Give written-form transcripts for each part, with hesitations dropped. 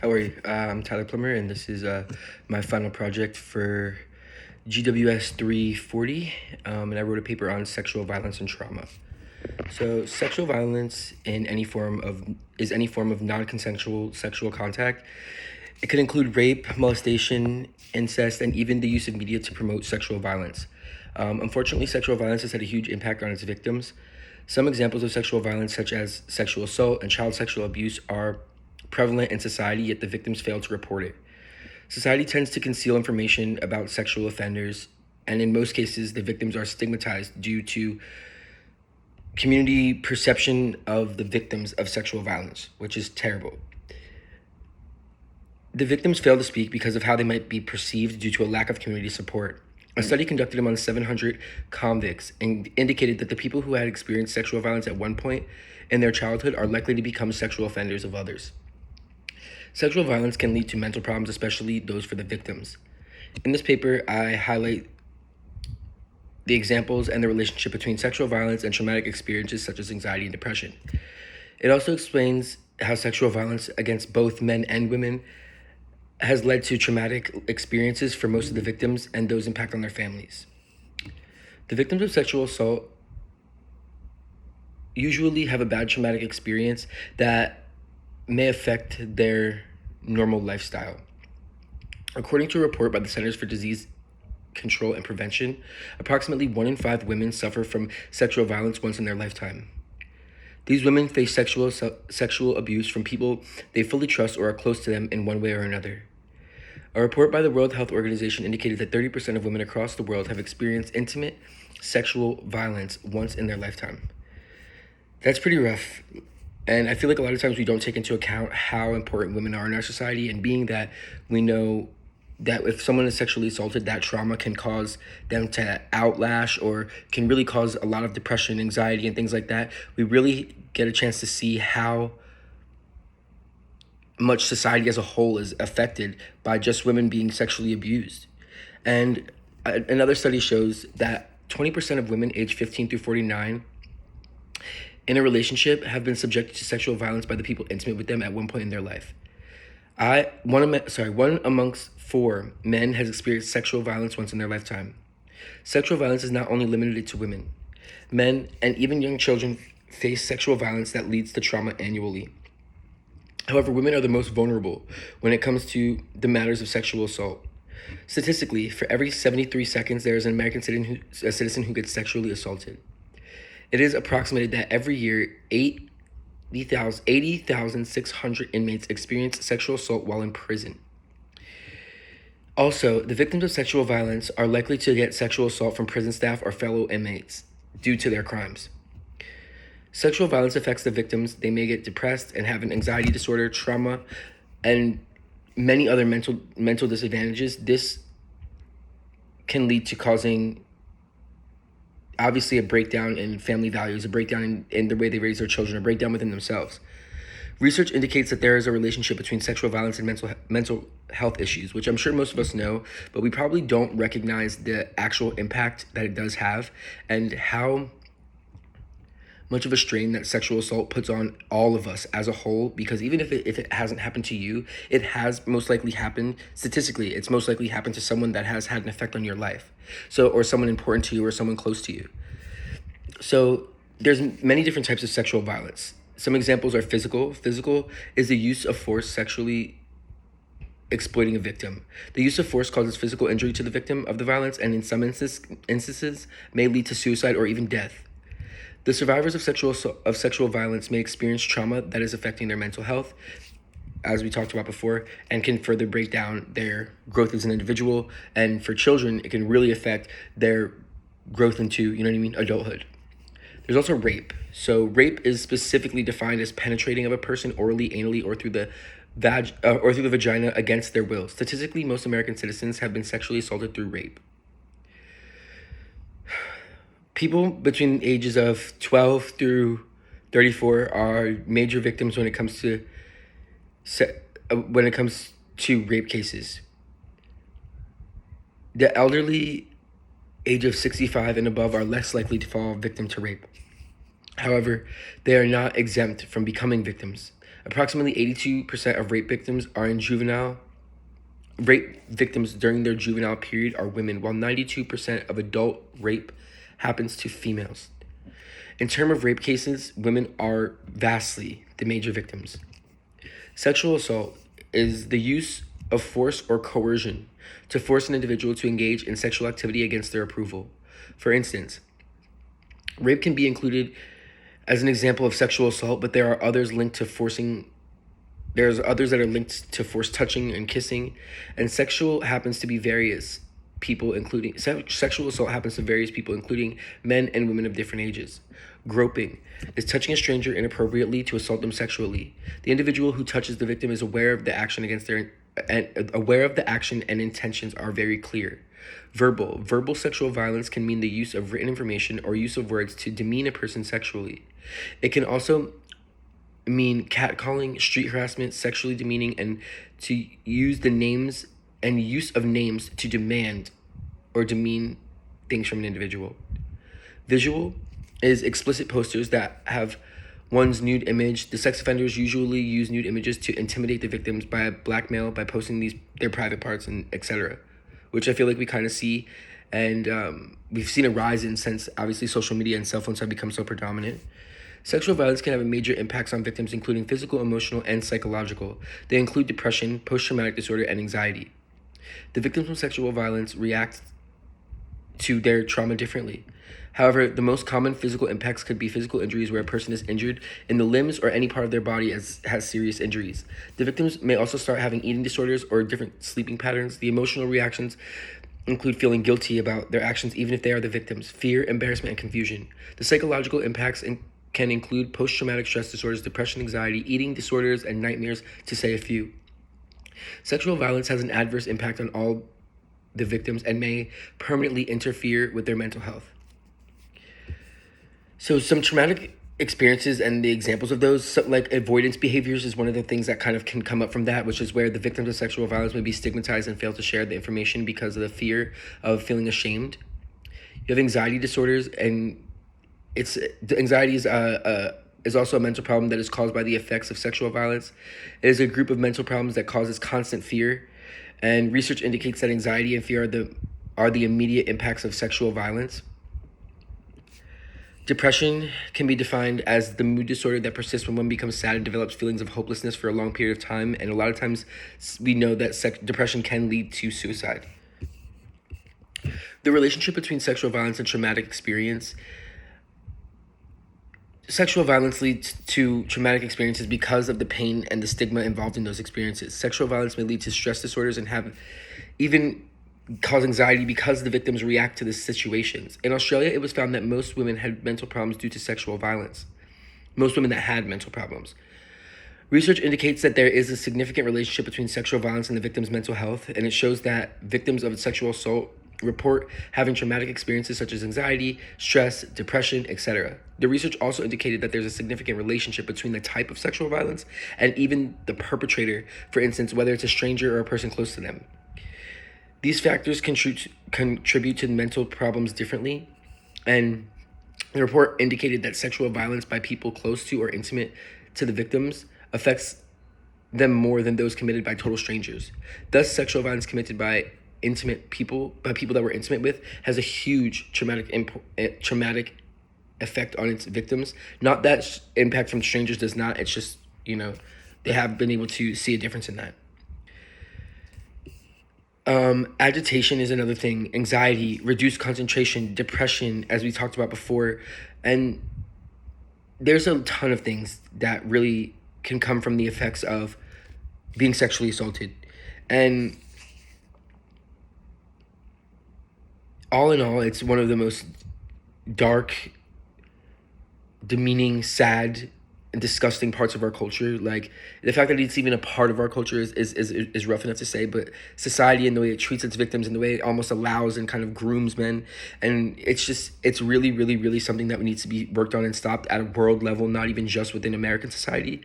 How are you? I'm Tyler Plummer, and this is my final project for GWS 340, and I wrote a paper on sexual violence and trauma. So, sexual violence in any form of is any form of non-consensual sexual contact. It could include rape, molestation, incest, and even the use of media to promote sexual violence. Unfortunately, sexual violence has had a huge impact on its victims. Some examples of sexual violence, such as sexual assault and child sexual abuse, are prevalent in society, yet the victims fail to report it. Society tends to conceal information about sexual offenders, and in most cases, the victims are stigmatized due to community perception of the victims of sexual violence, which is terrible. The victims fail to speak because of how they might be perceived due to a lack of community support. A study conducted among 700 convicts indicated that the people who had experienced sexual violence at one point in their childhood are likely to become sexual offenders of others. Sexual violence can lead to mental problems, especially those for the victims. In this paper, I highlight the examples and the relationship between sexual violence and traumatic experiences such as anxiety and depression. It also explains how sexual violence against both men and women has led to traumatic experiences for most of the victims and those impact on their families. The victims of sexual assault usually have a bad traumatic experience that may affect their normal lifestyle. According to a report by the Centers for Disease Control and Prevention, approximately 1 in 5 women suffer from sexual violence once in their lifetime. These women face sexual abuse from people they fully trust or are close to them in one way or another. A report by the World Health Organization indicated that 30% of women across the world have experienced intimate sexual violence once in their lifetime. That's pretty rough. And I feel like a lot of times we don't take into account how important women are in our society, and being that we know that if someone is sexually assaulted, that trauma can cause them to outlash or can really cause a lot of depression, anxiety, and things like that. We really get a chance to see how much society as a whole is affected by just women being sexually abused. And another study shows that 20% of women aged 15 through 49 in a relationship have been subjected to sexual violence by the people intimate with them at one point in their life. One amongst 4 men has experienced sexual violence once in their lifetime. Sexual violence is not only limited to women. Men and even young children face sexual violence that leads to trauma annually. However, women are the most vulnerable when it comes to the matters of sexual assault. Statistically, for every 73 seconds, there is an American citizen who gets sexually assaulted. It is approximated that every year, 80,600 inmates experience sexual assault while in prison. Also, the victims of sexual violence are likely to get sexual assault from prison staff or fellow inmates due to their crimes. Sexual violence affects the victims. They may get depressed and have an anxiety disorder, trauma, and many other mental disadvantages. This can lead to causing, obviously, a breakdown in family values, a breakdown in the way they raise their children, a breakdown within themselves. Research indicates that there is a relationship between sexual violence and mental health issues, which I'm sure most of us know, but we probably don't recognize the actual impact that it does have and how much of a strain that sexual assault puts on all of us as a whole, because even if it hasn't happened to you, it has most likely happened, statistically, it's most likely happened to someone that has had an effect on your life. So, or someone important to you or someone close to you. So there's many different types of sexual violence. Some examples are physical. Physical is the use of force sexually exploiting a victim. The use of force causes physical injury to the victim of the violence, and in some instances may lead to suicide or even death. The survivors of sexual violence may experience trauma that is affecting their mental health, as we talked about before, and can further break down their growth as an individual. And for children, it can really affect their growth into, adulthood. There's also rape. So rape is specifically defined as penetrating of a person orally, anally, or through the vagina against their will. Statistically, most American citizens have been sexually assaulted through rape. People between ages of 12 through 34 are major victims when it comes to rape cases. The elderly, age of 65 and above, are less likely to fall victim to rape. However, they are not exempt from becoming victims. Approximately 82% of rape victims during their juvenile period are women, while 92% of adult rape happens to females. In terms of rape cases, women are vastly the major victims. Sexual assault is the use of force or coercion to force an individual to engage in sexual activity against their approval. For instance, rape can be included as an example of sexual assault, but there are others linked to forcing. There's others that are linked to forced touching and kissing, and sexual happens to be various people, including sexual assault happens to various people, including men and women of different ages. Groping is touching a stranger inappropriately to assault them sexually. The individual who touches the victim is aware of the action and intentions are very clear. Verbal sexual violence can mean the use of written information or use of words to demean a person sexually. It can also mean catcalling, street harassment, sexually demeaning, and to use the names and use of names to demand or demean things from an individual. Visual is explicit posters that have one's nude image. The sex offenders usually use nude images to intimidate the victims by blackmail, by posting their private parts, and etc., which I feel like we kind of see, and we've seen a rise in since obviously social media and cell phones have become so predominant. Sexual violence can have major impacts on victims, including physical, emotional, and psychological. They include depression, post-traumatic disorder, and anxiety. The victims of sexual violence react to their trauma differently. However, the most common physical impacts could be physical injuries where a person is injured in the limbs or any part of their body has serious injuries. The victims may also start having eating disorders or different sleeping patterns. The emotional reactions include feeling guilty about their actions even if they are the victims, fear, embarrassment, and confusion. The psychological impacts can include post-traumatic stress disorders, depression, anxiety, eating disorders, and nightmares, to say a few. Sexual violence has an adverse impact on all the victims and may permanently interfere with their mental health. So some traumatic experiences and the examples of those, like avoidance behaviors is one of the things that kind of can come up from that, which is where the victims of sexual violence may be stigmatized and fail to share the information because of the fear of feeling ashamed. You have anxiety disorders, and anxiety is also a mental problem that is caused by the effects of sexual violence. It is a group of mental problems that causes constant fear, and research indicates that anxiety and fear are the immediate impacts of sexual violence. Depression can be defined as the mood disorder that persists when one becomes sad and develops feelings of hopelessness for a long period of time, and a lot of times we know that depression can lead to suicide. The relationship between sexual violence and traumatic experience. Sexual violence leads to traumatic experiences because of the pain and the stigma involved in those experiences. Sexual violence may lead to stress disorders and cause anxiety because the victims react to the situations. In Australia, it was found that most women had mental problems due to sexual violence. Most women that had mental problems. Research indicates that there is a significant relationship between sexual violence and the victim's mental health, and it shows that victims of sexual assault report having traumatic experiences such as anxiety, stress, depression, etc. The research also indicated that there's a significant relationship between the type of sexual violence and even the perpetrator, for instance, whether it's a stranger or a person close to them. These factors contribute to mental problems differently, and the report indicated that sexual violence by people close to or intimate to the victims affects them more than those committed by total strangers. Thus, sexual violence committed by people that we're intimate with, has a huge traumatic effect on its victims. Not that impact from strangers does not. It's just, they have been able to see a difference in that. Agitation is another thing. Anxiety, reduced concentration, depression, as we talked about before. And there's a ton of things that really can come from the effects of being sexually assaulted. And all in all, it's one of the most dark, demeaning, sad, and disgusting parts of our culture. Like, the fact that it's even a part of our culture is rough enough to say, but society and the way it treats its victims and the way it almost allows and kind of grooms men, and it's really, really, really something that needs to be worked on and stopped at a world level, not even just within American society.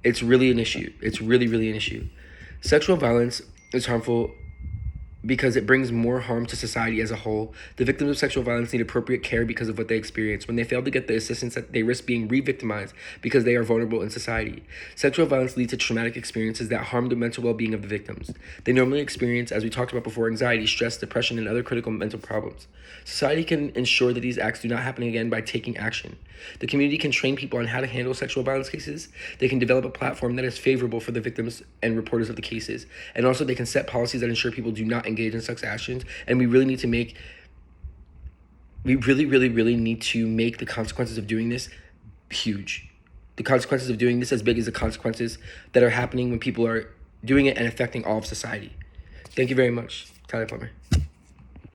It's really an issue. It's really, really an issue. Sexual violence is harmful because it brings more harm to society as a whole. The victims of sexual violence need appropriate care because of what they experience. When they fail to get the assistance, that they risk being re-victimized because they are vulnerable in society. Sexual violence leads to traumatic experiences that harm the mental well-being of the victims. They normally experience, as we talked about before, anxiety, stress, depression, and other critical mental problems. Society can ensure that these acts do not happen again by taking action. The community can train people on how to handle sexual violence cases. They can develop a platform that is favorable for the victims and reporters of the cases. And also they can set policies that ensure people do not engage in such actions. And we really need to make the consequences of doing this huge. The consequences of doing this as big as the consequences that are happening when people are doing it and affecting all of society. Thank you very much. Tyler Plummer.